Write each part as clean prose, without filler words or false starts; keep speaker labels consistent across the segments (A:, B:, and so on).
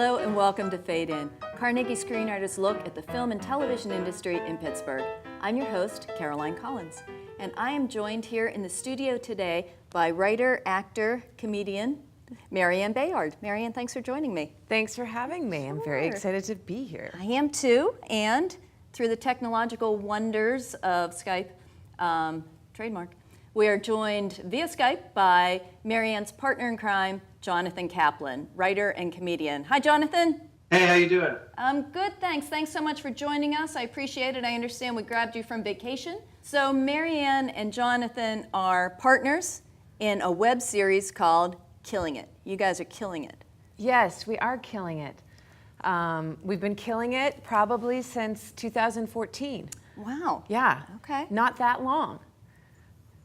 A: Hello and welcome to Fadein, Carnegie Screen Artists' look at the film and television industry in Pittsburgh. I'm your host, Caroline Collins, and I am joined here in the studio today by writer, actor, comedian, Marianne Bayard. Marianne, thanks for joining me.
B: Thanks for having me. I'm very excited to be here.
A: I am too, and through the technological wonders of Skype, trademark, we are joined via Skype by Marianne's partner in crime, Jonathan Kaplan, writer and comedian. Hi, Jonathan.
C: Hey, how you doing?
A: I'm good, thanks. Thanks so much for joining us. I appreciate it. I understand we grabbed you from vacation. So Marianne and Jonathan are partners in a web series called Killing It. You guys are killing it.
B: Yes, we are killing it. We've been killing it probably since 2014.
A: Wow.
B: Yeah.
A: Okay.
B: Not that long.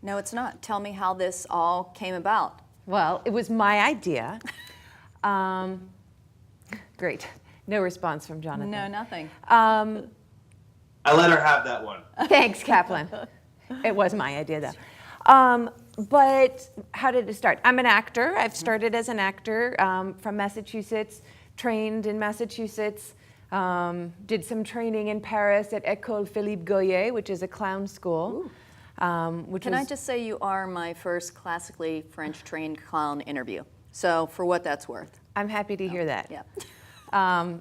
A: No, it's not. Tell me how this all came about.
B: Well, it was my idea. Great. No response from Jonathan.
A: No, nothing.
C: I let her have that one.
B: Thanks, Kaplan. It was my idea, though. But how did it start? I'm an actor. I've started as an actor from Massachusetts, trained in Massachusetts, did some training in Paris at École Philippe Goyer, which is a clown school.
A: Can I just say you are my first classically French-trained clown interview. So for what that's worth.
B: I'm happy to hear that.
A: Yeah.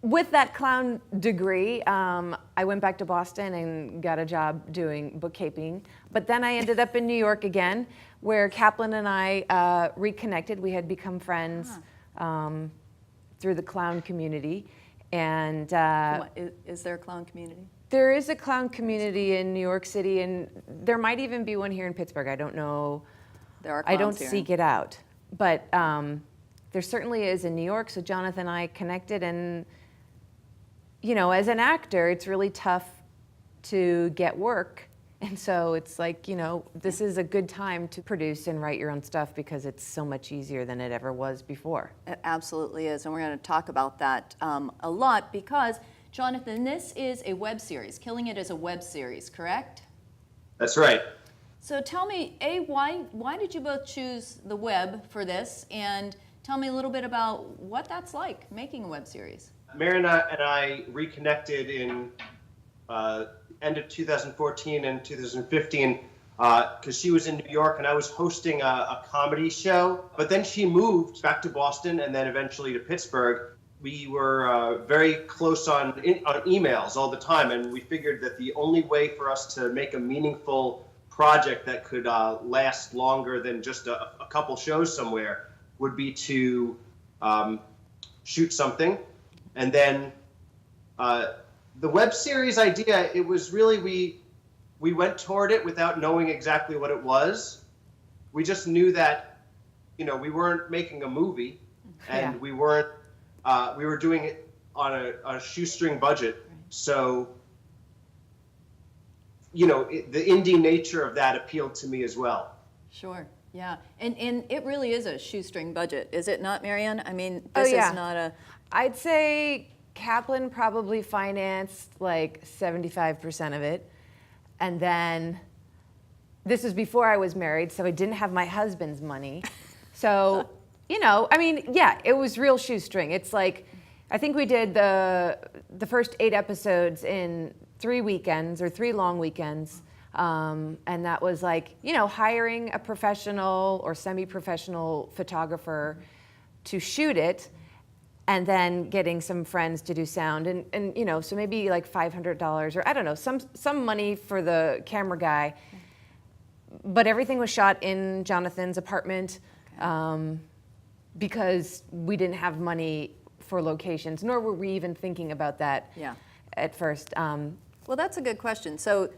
B: With that clown degree, I went back to Boston and got a job doing bookkeeping. But then I ended up in New York again, where Kaplan and I reconnected. We had become friends through the clown community. And
A: is there a clown community?
B: there is a clown community in New York City, and there might even be one here in Pittsburgh. I don't know.
A: There are
B: I
A: clowns
B: don't
A: here.
B: seek it out. But there certainly is in New York, so Jonathan and I connected, and you know, as an actor, it's really tough to get work. And so it's like, you know, this is a good time to produce and write your own stuff because it's so much easier than it ever was before.
A: It absolutely is, and we're going to talk about that a lot because, Jonathan, this is a web series. Killing It is a web series, correct?
C: That's right.
A: So tell me, why did you both choose the web for this? And tell me a little bit about what that's like, making a web series.
C: Mary and I reconnected in end of 2014 and 2015 because she was in New York and I was hosting a comedy show. But then she moved back to Boston and then eventually to Pittsburgh. We were very close on emails all the time, and we figured that the only way for us to make a meaningful project that could last longer than just a couple shows somewhere would be to shoot something. And then the web series idea, it was really, we went toward it without knowing exactly what it was. We just knew that, you know, we weren't making a movie, and
B: Yeah.
C: we were doing it on a shoestring budget. So, you know, the indie nature of that appealed to me as well.
A: Sure, yeah. And it really is a shoestring budget, is it not, Marianne? I mean, this is not a...
B: I'd say Kaplan probably financed like 75% of it. And then this was before I was married, so I didn't have my husband's money. So, you know, I mean, yeah, it was real shoestring. It's like, I think we did the first 8 episodes in 3 weekends or 3 long weekends. And that was like, you know, hiring a professional or semi-professional photographer to shoot it, and then getting some friends to do sound, and you know, so maybe like $500 or I don't know, some money for the camera guy. But everything was shot in Jonathan's apartment because we didn't have money for locations, nor were we even thinking about that at first.
A: Well, that's a good question. So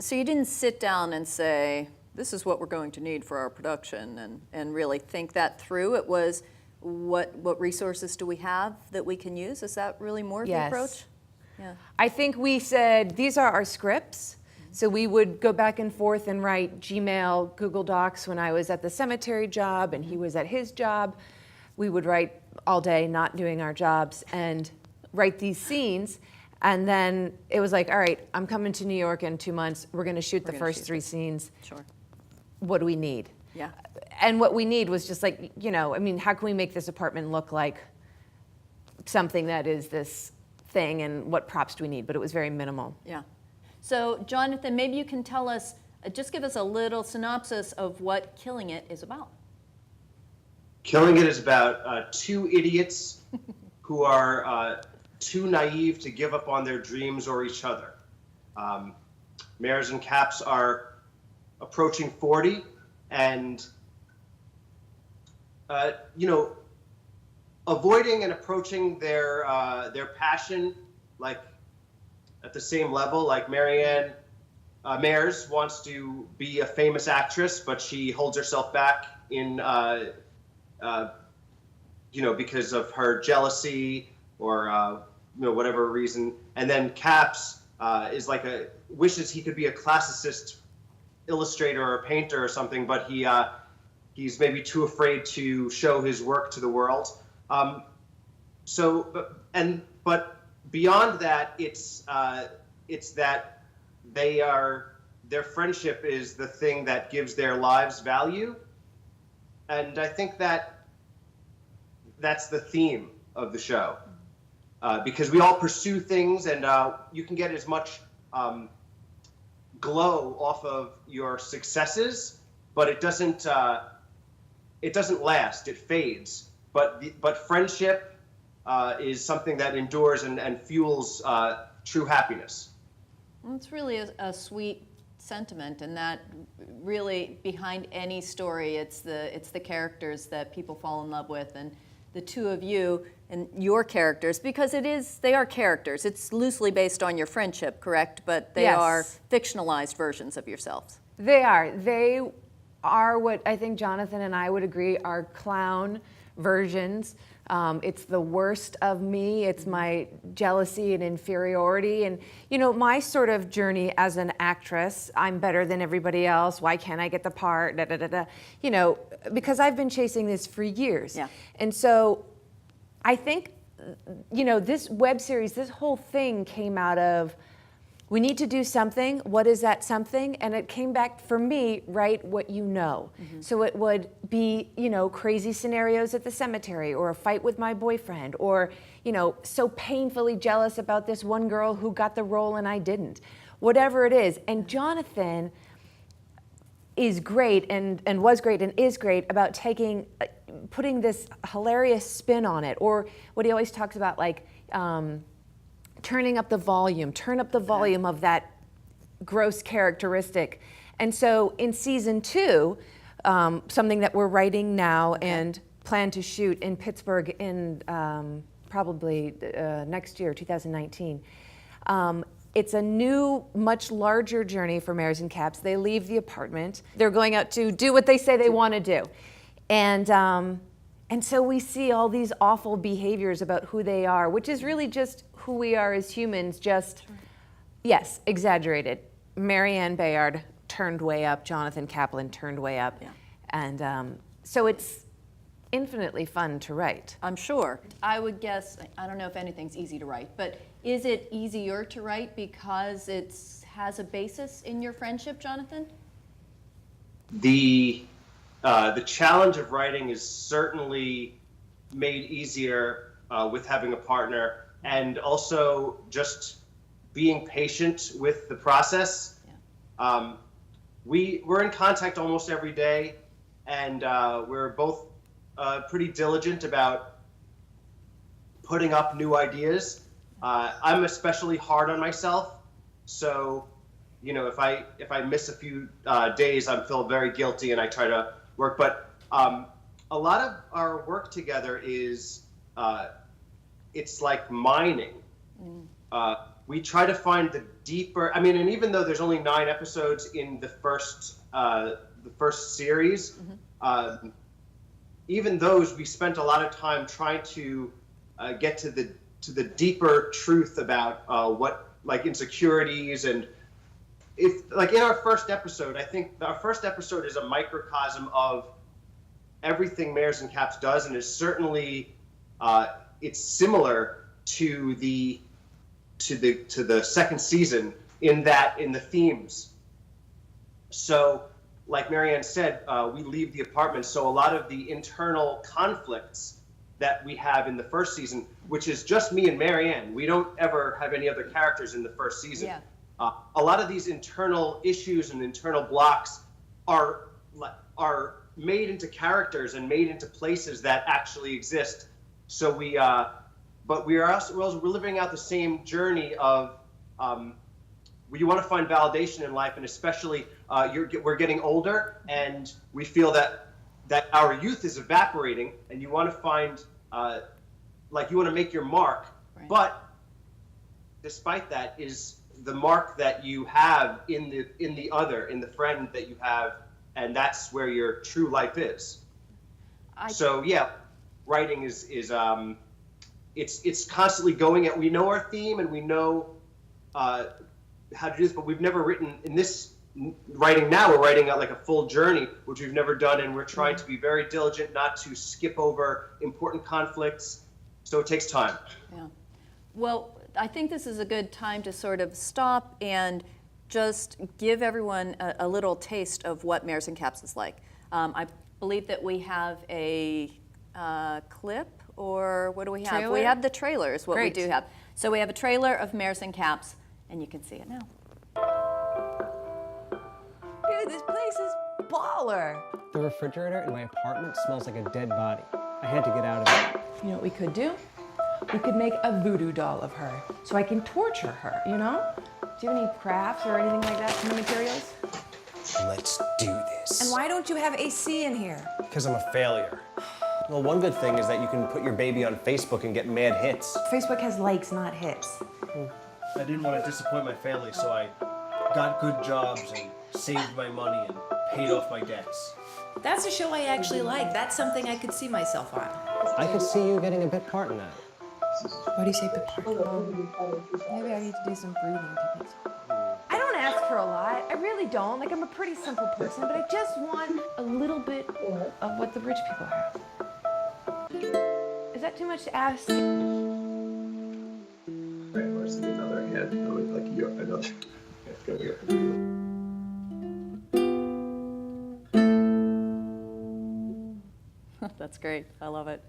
A: you didn't sit down and say, this is what we're going to need for our production, and really think that through. It was, what resources do we have that we can use? Is that really more of the approach? Yeah.
B: I think we said, these are our scripts. So we would go back and forth and write Gmail, Google Docs when I was at the cemetery job and he was at his job. We would write all day, not doing our jobs, and write these scenes. And then it was like, all right, I'm coming to New York in 2 months. We're going to shoot the first 3 scenes.
A: Sure.
B: What do we need?
A: Yeah.
B: And what we need was just like, you know, I mean, how can we make this apartment look like something that is this thing and what props do we need, but it was very minimal.
A: Yeah. So, Jonathan, maybe you can tell us, just give us a little synopsis of what Killing It is about.
C: Killing It is about two idiots who are too naive to give up on their dreams or each other. Mayors and Caps are approaching 40, and avoiding and approaching their passion, like at the same level. Like Marianne Mayers wants to be a famous actress, but she holds herself back in because of her jealousy or whatever reason. And then Caps is like wishes he could be a classicist illustrator or painter or something, but he's maybe too afraid to show his work to the world. But beyond that, it's that their friendship is the thing that gives their lives value, and I think that's the theme of the show, because we all pursue things, and you can get as much glow off of your successes, but it doesn't last. It fades. But friendship is something that endures and fuels true happiness.
A: Well, it's really a sweet sentiment, and that really behind any story, it's the characters that people fall in love with, and the two of you and your characters, because they are characters. It's loosely based on your friendship, correct? But they
B: Yes.
A: are fictionalized versions of yourselves.
B: They are what I think Jonathan and I would agree are clown versions. It's the worst of me. It's my jealousy and inferiority. And, my sort of journey as an actress, I'm better than everybody else. Why can't I get the part? Da, da, da, da. Because I've been chasing this for years.
A: Yeah.
B: And so I think, this web series, this whole thing came out of, we need to do something. What is that something? And it came back for me, write what you know. Mm-hmm. So it would be, crazy scenarios at the cemetery, or a fight with my boyfriend, or, so painfully jealous about this one girl who got the role and I didn't. Whatever it is. And Jonathan is great and was great and is great about putting this hilarious spin on it, or what he always talks about, like, turn up the volume of that gross characteristic. And so in season 2, something that we're writing now and plan to shoot in Pittsburgh in probably next year, 2019, it's a new, much larger journey for Mayors and Caps. They leave the apartment. They're going out to do what they say they want to do. And so we see all these awful behaviors about who they are, which is really just who we are as humans, yes, exaggerated. Marianne Bayard turned way up, Jonathan Kaplan turned way up.
A: Yeah.
B: And so it's infinitely fun to write.
A: I'm sure. I would guess, I don't know if anything's easy to write, but is it easier to write because it has a basis in your friendship, Jonathan?
C: The challenge of writing is certainly made easier with having a partner, and also just being patient with the process. Yeah. We're in contact almost every day, and we're both pretty diligent about putting up new ideas. I'm especially hard on myself, so if I miss a few days, I feel very guilty, and I try to work. But a lot of our work together is it's like mining. We try to find the deeper. And even though there's only 9 episodes in the first series, mm-hmm. Even those we spent a lot of time trying to get to the deeper truth about what, like, insecurities. And if, like, in our first episode, I think our first episode is a microcosm of everything Mayors and Caps does, and is certainly it's similar to the second season in the themes. So, like Marianne said, we leave the apartment, so a lot of the internal conflicts that we have in the first season, which is just me and Marianne. We don't ever have any other characters in the first season.
A: Yeah.
C: A lot of these internal issues and internal blocks are made into characters and made into places that actually exist. So but we're living out the same journey of you want to find validation in life, and especially we're getting older, and we feel that our youth is evaporating, and you want to find you want to make your mark.
A: Right.
C: But despite that is the mark that you have in the friend that you have, and that's where your true life is. So yeah, writing is it's constantly going at. We know our theme and we know how to do this, but we've never written in this writing. Now we're writing out like a full journey, which we've never done, and we're trying to be very diligent not to skip over important conflicts. So it takes time.
A: Yeah. Well, I think this is a good time to sort of stop and just give everyone a little taste of what Mares and Caps is like. I believe that we have a clip, or what do we have?
B: Trailer?
A: We have the trailer is what
B: Great.
A: we do have. So we have a trailer of Mares and Caps, and you can see it now.
B: Dude, this place is baller.
D: The refrigerator in my apartment smells like a dead body. I had to get out of it.
E: You know what we could do? We could make a voodoo doll of her so I can torture her, you know? Do you have any crafts or anything like that from the materials?
D: Let's do this.
E: And why don't you have AC in here?
D: Because I'm a failure. Well, one good thing is that you can put your baby on Facebook and get mad hits.
E: Facebook has likes, not hits.
F: I didn't want to disappoint my family, so I got good jobs and saved my money and paid off my debts.
G: That's a show I actually like. That's something I could see myself on.
D: I could see you getting a bit part in that.
E: Why do you say bit part?
B: Maybe I need to do some breathing techniques. I don't ask for a lot. I really don't. Like, I'm a pretty simple person, but I just want a little bit of what the rich people have. Is that too much to ask?
C: Where's another hand? Another.
A: That's great. I love it.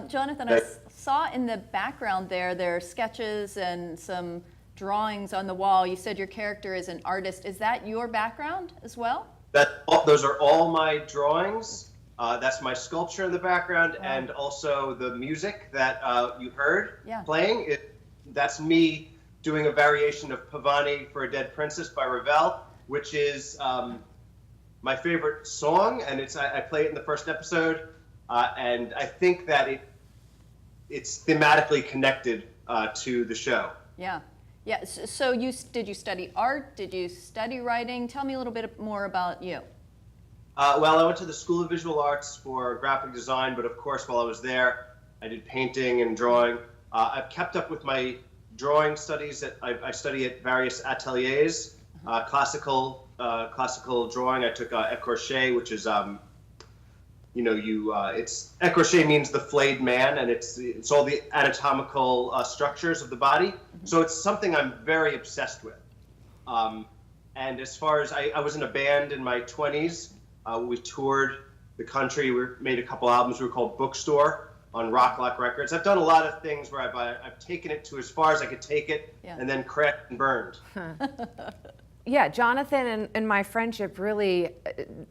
A: Jonathan, I saw in the background there are sketches and some drawings on the wall. You said your character is an artist. Is that your background as well?
C: Those are all my drawings. That's my sculpture in the background, and also the music that you heard playing. That's me doing a variation of Pavani for a Dead Princess by Ravel, which is my favorite song, and I play it in the first episode. And I think that it's thematically connected to the show.
A: Yeah. Yeah. So did you study art? Did you study writing? Tell me a little bit more about you.
C: Well, I went to the School of Visual Arts for graphic design, but of course, while I was there, I did painting and drawing. I've kept up with my drawing studies. I study at various ateliers. Classical drawing. I took écorché, which is it's écorché means the flayed man, and it's all the anatomical structures of the body. Mm-hmm. So it's something I'm very obsessed with. And as far as I was in a band in my 20s, we toured the country. We made a couple albums. We were called Bookstore on Rock Lock Records. I've done a lot of things where I've taken it to as far as I could take it, and then cracked and burned.
B: Yeah, Jonathan and my friendship really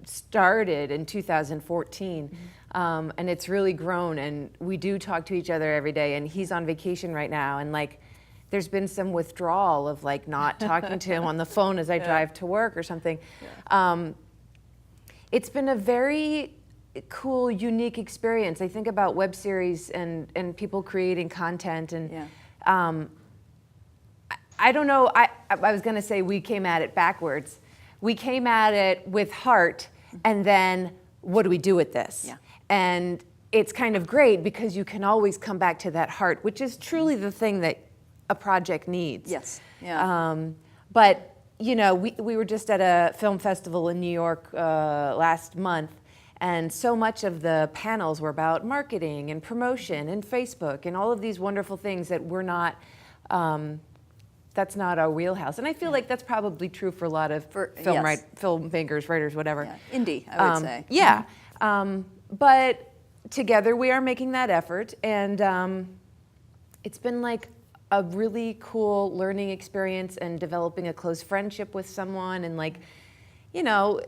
B: started in 2014, and it's really grown, and we do talk to each other every day, and he's on vacation right now, and there's been some withdrawal of not talking to him on the phone as I drive to work or something. Yeah. It's been a very cool, unique experience. I think about web series and people creating content, and I don't know, I was going to say we came at it backwards. We came at it with heart, and then what do we do with this? Yeah. And it's kind of great because you can always come back to that heart, which is truly the thing that a project needs.
A: Yes. Yeah.
B: But we were just at a film festival in New York last month, and so much of the panels were about marketing and promotion and Facebook and all of these wonderful things that we're not. That's not our wheelhouse, and I feel like that's probably true for a lot of filmmakers, writers, whatever.
A: Yeah. Indie, I would say.
B: Yeah, but together we are making that effort, and it's been like a really cool learning experience and developing a close friendship with someone, and like, you know,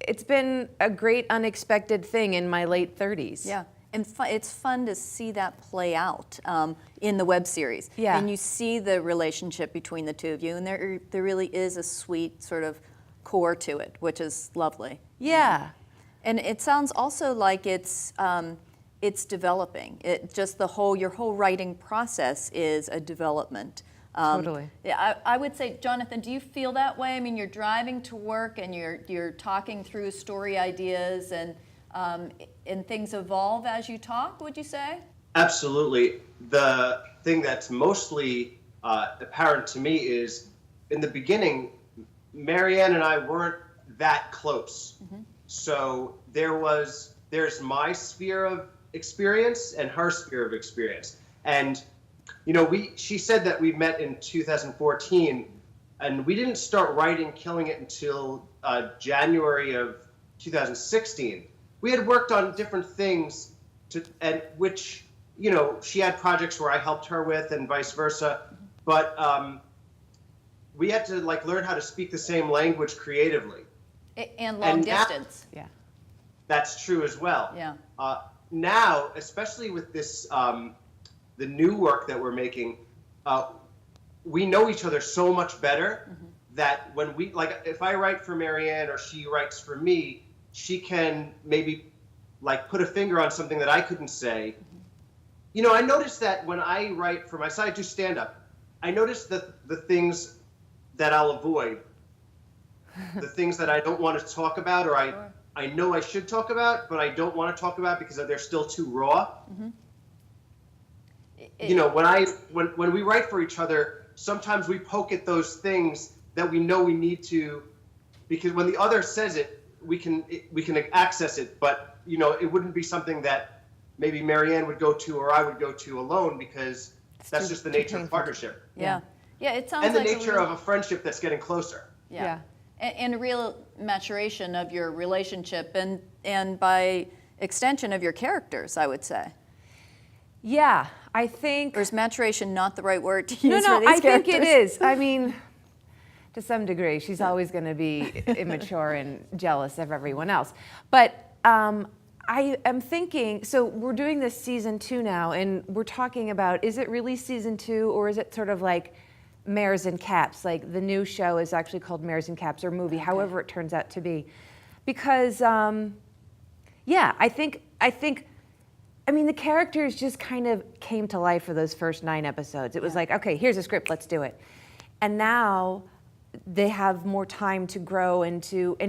B: it's been a great unexpected thing in my late 30s.
A: Yeah, and it's fun to see that play out in the web series.
B: Yeah.
A: And you see the relationship between the two of you, and there really is a sweet sort of core to it, which is lovely.
B: Yeah.
A: And it sounds also like it's developing. It just your whole writing process is a development.
B: Totally.
A: Yeah, I would say, Jonathan, do you feel that way? I mean, you're driving to work and you're talking through story ideas, and things evolve as you talk, would you say?
C: Absolutely. The thing that's mostly apparent to me is, in the beginning, Marianne and I weren't that close. Mm-hmm. So there's my sphere of experience and her sphere of experience. And you know, she said that we met in 2014, and we didn't start writing Killing It until January of 2016. We had worked on different things, and which, you know, she had projects where I helped her with, and vice versa. But we had to like learn how to speak the same language creatively.
A: And long distance.
B: Yeah.
C: That's true as well.
A: Yeah.
C: Now, especially with this. The new work that we're making, we know each other so much better mm-hmm. that when we, like, if I write for Marianne or she writes for me, she can maybe like put a finger on something that I couldn't say. Mm-hmm. You know, I noticed that when I write for myself, I do stand up. I notice that the things that I'll avoid, the things that I don't want to talk about, or I know I should talk about, but I don't want to talk about because they're still too raw. Mm-hmm. You know, when we write for each other, sometimes we poke at those things that we know we need to, because when the other says it, we can access it. But you know, it wouldn't be something that maybe Marianne would go to or I would go to alone, because that's just the nature of partnership.
A: Yeah, yeah. It sounds
C: and the
A: like
C: nature of a friendship that's getting closer.
A: Yeah. And a real maturation of your relationship, and by extension of your characters, I would say.
B: Yeah, I think.
A: Or is maturation not the right word to use
B: No,
A: for these characters?
B: think it is. I mean, to some degree, she's always going to be immature and jealous of everyone else. But I am thinking, so we're doing this season 2 now, and we're talking about, is it really season 2, or is it sort of like Mares and Caps? Like the new show is actually called Mares and Caps, or movie, however it turns out to be. Because, yeah, I think. I mean, the characters just kind of came to life for those first 9 episodes. It was like, okay, here's a script, let's do it. And now they have more time to grow and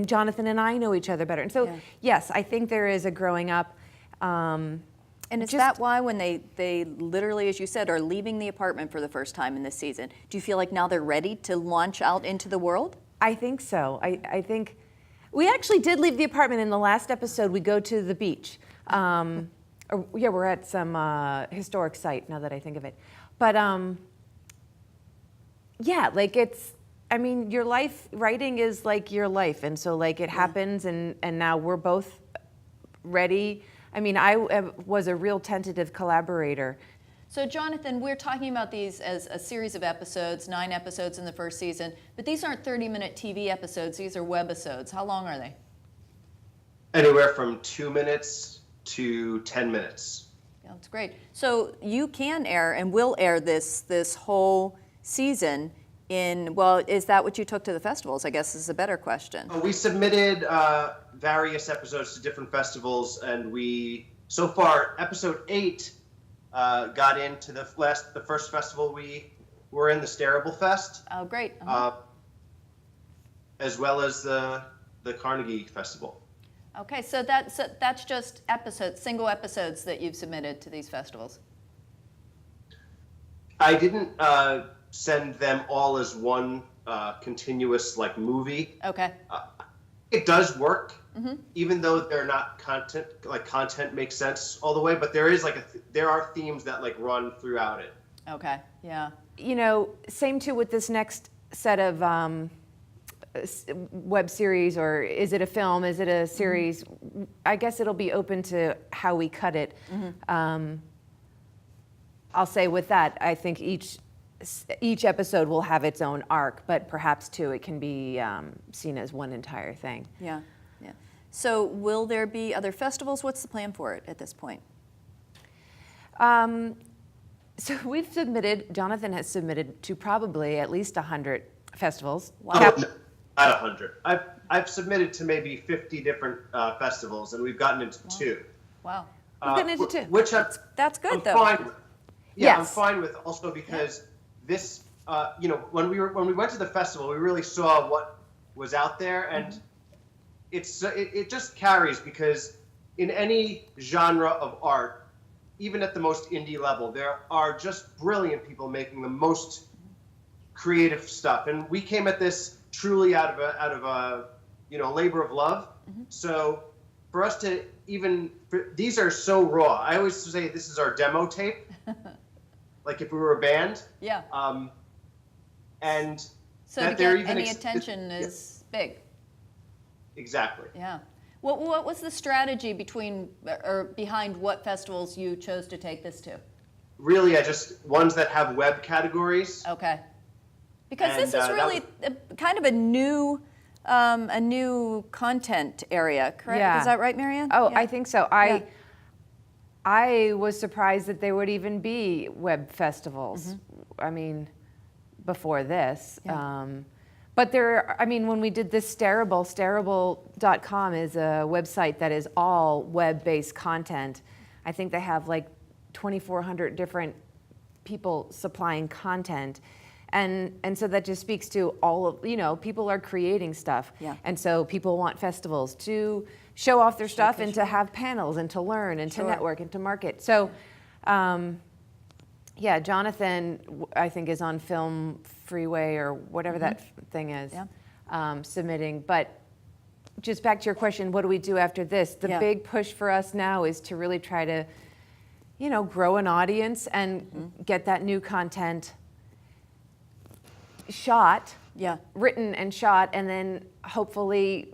B: Jonathan and I know each other better. And so, yes, I think there is a growing up.
A: And is that why when they literally, as you said, are leaving the apartment for the first time in this season, do you feel like now they're ready to launch out into the world?
B: I think so. I think we actually did leave the apartment in the last episode. We go to the beach. Yeah, we're at some historic site now that I think of it. But yeah, like I mean, your life, writing is like your life. And so like it happens, and now we're both ready. I mean, I was a real tentative collaborator.
A: So Jonathan, we're talking about these as a series of episodes, 9 episodes in the first season, but these aren't 30-minute TV episodes, these are webisodes. How long are they?
C: Anywhere from 2 minutes to 10 minutes.
A: Yeah, that's great. So you can air and will air this whole season in, well, is that what you took to the festivals? I guess is a better question.
C: We submitted various episodes to different festivals, and so far, episode 8 got into the first festival we were in, the Starable Fest.
A: Oh, great.
C: As well as the Carnegie Festival.
A: Okay, so that's just single episodes that you've submitted to these festivals.
C: I didn't send them all as one continuous like movie.
A: Okay.
C: It does work, even though they're not content. Like content makes sense all the way, but there is there are themes that like run throughout it.
A: Okay. Yeah.
B: You know, same too with this next set of web series, or is it a film? Is it a series? I guess it'll be open to how we cut it. I'll say with that, I think each episode will have its own arc, but perhaps too it can be seen as one entire thing.
A: Yeah, yeah. So will there be other festivals? What's the plan for it at this point?
B: So Jonathan has submitted to probably at least 100 festivals.
C: Oh, no, not 100. I've submitted to maybe 50 different festivals, and we've gotten into 2.
A: Wow.
B: We've gotten into 2.
C: Which
A: That's good,
C: I'm
A: though.
C: fine with. Yeah,
B: Yes.
C: I'm fine with also because this, when we went to the festival, we really saw what was out there, and it just carries, because in any genre of art, even at the most indie level, there are just brilliant people making the most creative stuff, and we came at this truly out of a labor of love. So for us to these are so raw. I always say this is our demo tape, like if we were a band.
A: Yeah.
C: And
A: So
C: that
A: to
C: they're
A: get
C: even
A: any attention is big.
C: Exactly.
A: Yeah. What was the strategy behind what festivals you chose to take this to?
C: Really, ones that have web categories.
A: Okay. Because
C: And,
A: this is
C: that
A: really kind of a new content area, correct?
B: Yeah.
A: Is that right, Marianne?
B: Oh,
A: Yeah.
B: I think so. I was surprised that there would even be web festivals. I mean, before this.
A: Yeah.
B: But when we did this Starable.com is a website that is all web-based content. I think they have like 2,400 different people supplying content. And so that just speaks to all of, people are creating stuff.
A: Yeah.
B: And so people want festivals to show off their stuff and to have panels and to learn and to network and to market. So, Jonathan, I think, is on Film Freeway or whatever that thing is, submitting. But just back to your question, what do we do after this? The big push for us now is to really try to, grow an audience and get that new content shot, written and shot, and then hopefully,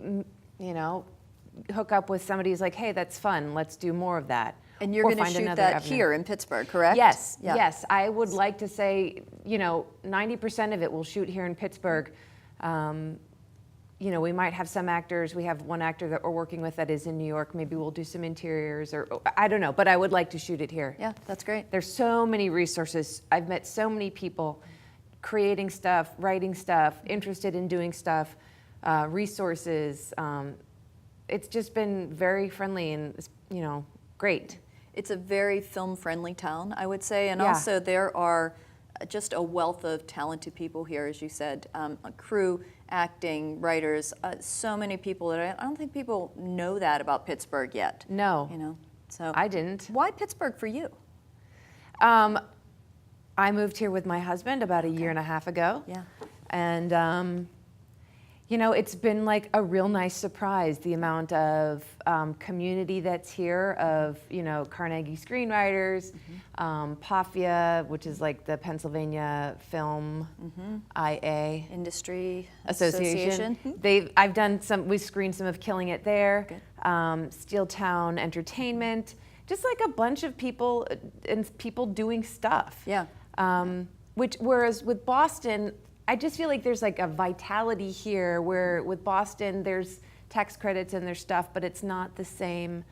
B: hook up with somebody who's like, hey, that's fun, let's do more of that.
A: And you're
B: Or
A: going to
B: find
A: shoot
B: another
A: that
B: avenue.
A: here in Pittsburgh, correct?
B: Yes,
A: Yeah.
B: yes. I would like to say, 90% of it we'll shoot here in Pittsburgh. We might have some actors. We have one actor that we're working with that is in New York. Maybe we'll do some interiors, or I don't know, but I would like to shoot it here.
A: Yeah, that's great.
B: There's so many resources. I've met so many people creating stuff, writing stuff, interested in doing stuff, resources. It's just been very friendly and, great.
A: It's a very film-friendly town, I would say, and
B: Yeah.
A: also there are just a wealth of talented people here, as you said, a crew, acting, writers, so many people that I don't think people know that about Pittsburgh yet.
B: No,
A: So
B: I didn't.
A: why Pittsburgh for you?
B: I moved here with my husband about a year and a half ago.
A: Yeah.
B: And, it's been like a real nice surprise, the amount of community that's here of, Carnegie screenwriters, PAFIA, which is like the Pennsylvania Film IA
A: Industry
B: Association. We've screened some of Killing It there, Steel Town Entertainment, just like a bunch of people and people doing stuff.
A: Yeah.
B: Whereas with Boston, I just feel like there's like a vitality here where with Boston there's tax credits and there's stuff, but it's not the same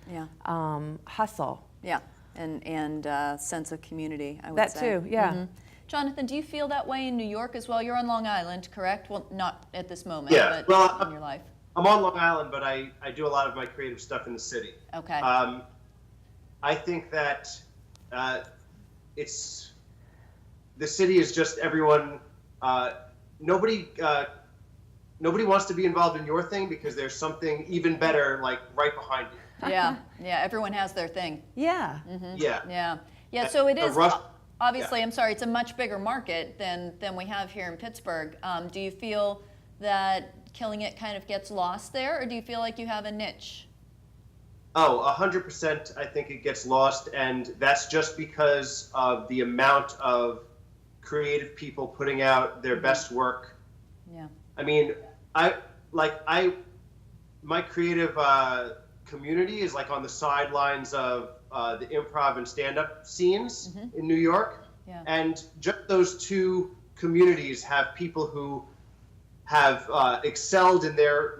B: hustle.
A: Yeah, and sense of community, I would
B: That
A: say.
B: too, yeah.
A: Mhm. Jonathan, do you feel that way in New York as well? You're on Long Island, correct? Well, not at this moment,
C: Yeah,
A: but
C: well,
A: in your life.
C: I'm on Long Island, but I do a lot of my creative stuff in the city.
A: Okay.
C: I think that the city is just everyone. Nobody wants to be involved in your thing because there's something even better, like right behind you.
A: Yeah, everyone has their thing.
B: Yeah.
C: Yeah.
A: Yeah, so it
C: The
A: is,
C: rush-
A: obviously,
C: yeah.
A: I'm sorry, it's a much bigger market than we have here in Pittsburgh. Do you feel that Killing It kind of gets lost there, or do you feel like you have a niche?
C: Oh, 100%. I think it gets lost, and that's just because of the amount of creative people putting out their best work.
A: Yeah.
C: I mean, my creative community is like on the sidelines of the improv and stand-up scenes in New York.
A: Yeah.
C: And just those two communities have people who have excelled in their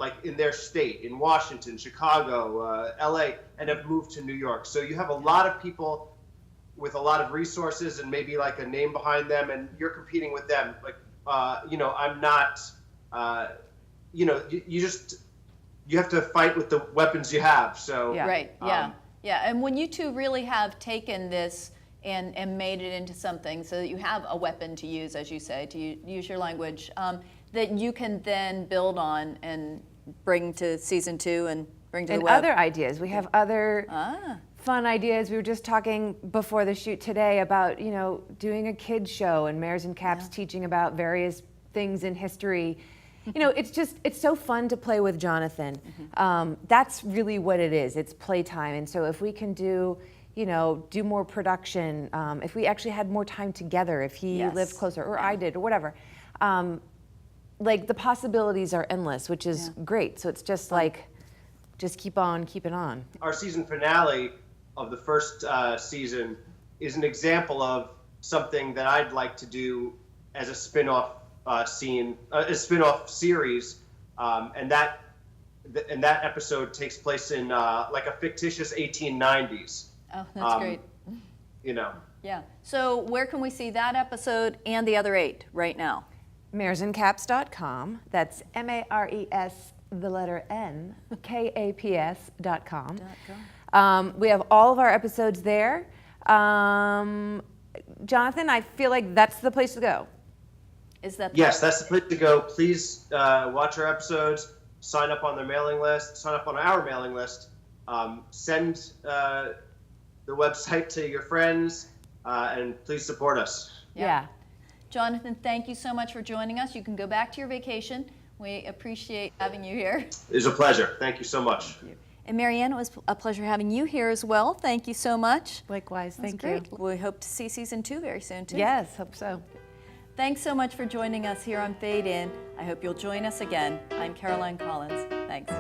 C: state, in Washington, Chicago, LA, and have moved to New York. So you have a lot of people with a lot of resources and maybe like a name behind them, and you're competing with them. Like, I'm not, you have to fight with the weapons you have. So
B: Yeah.
A: Right, yeah. Yeah, and when you two really have taken this and made it into something so that you have a weapon to use, as you say, to use your language, that you can then build on and bring to season 2 and bring to
B: And
A: the web.
B: other ideas. We have other fun ideas. We were just talking before the shoot today about, doing a kids show and Mayors and Caps teaching about various things in history. It's so fun to play with Jonathan. That's really what it is. It's playtime. And so if we can do more production, if we actually had more time together, if he lived closer or I did or whatever, the possibilities are endless, which is great. So it's just just keep on keeping on.
C: Our season finale of the first season is an example of something that I'd like to do as a spin-off a spin-off series, and that episode takes place in like a fictitious 1890s.
A: Oh, that's great. Yeah. So where can we see that episode and the other 8 right now?
B: Mayorsandcaps.com. That's MARES, the letter N, KAPS.com. We have all of our episodes there. Jonathan, I feel like that's the place to go.
A: Is that
C: Yes, that's the place to go. Please watch our episodes, sign up on their mailing list, sign up on our mailing list, send the website to your friends, and please support us.
B: Yeah.
A: Jonathan, thank you so much for joining us. You can go back to your vacation. We appreciate having you here.
C: It was a pleasure. Thank you so much.
A: And Marianne, it was a pleasure having you here as well. Thank you so much.
B: Likewise,
A: That's
B: thank
A: great.
B: you.
A: We hope to see season 2 very soon, too.
B: Yes, hope so.
A: Thanks so much for joining us here on Fadein. I hope you'll join us again. I'm Caroline Collins. Thanks.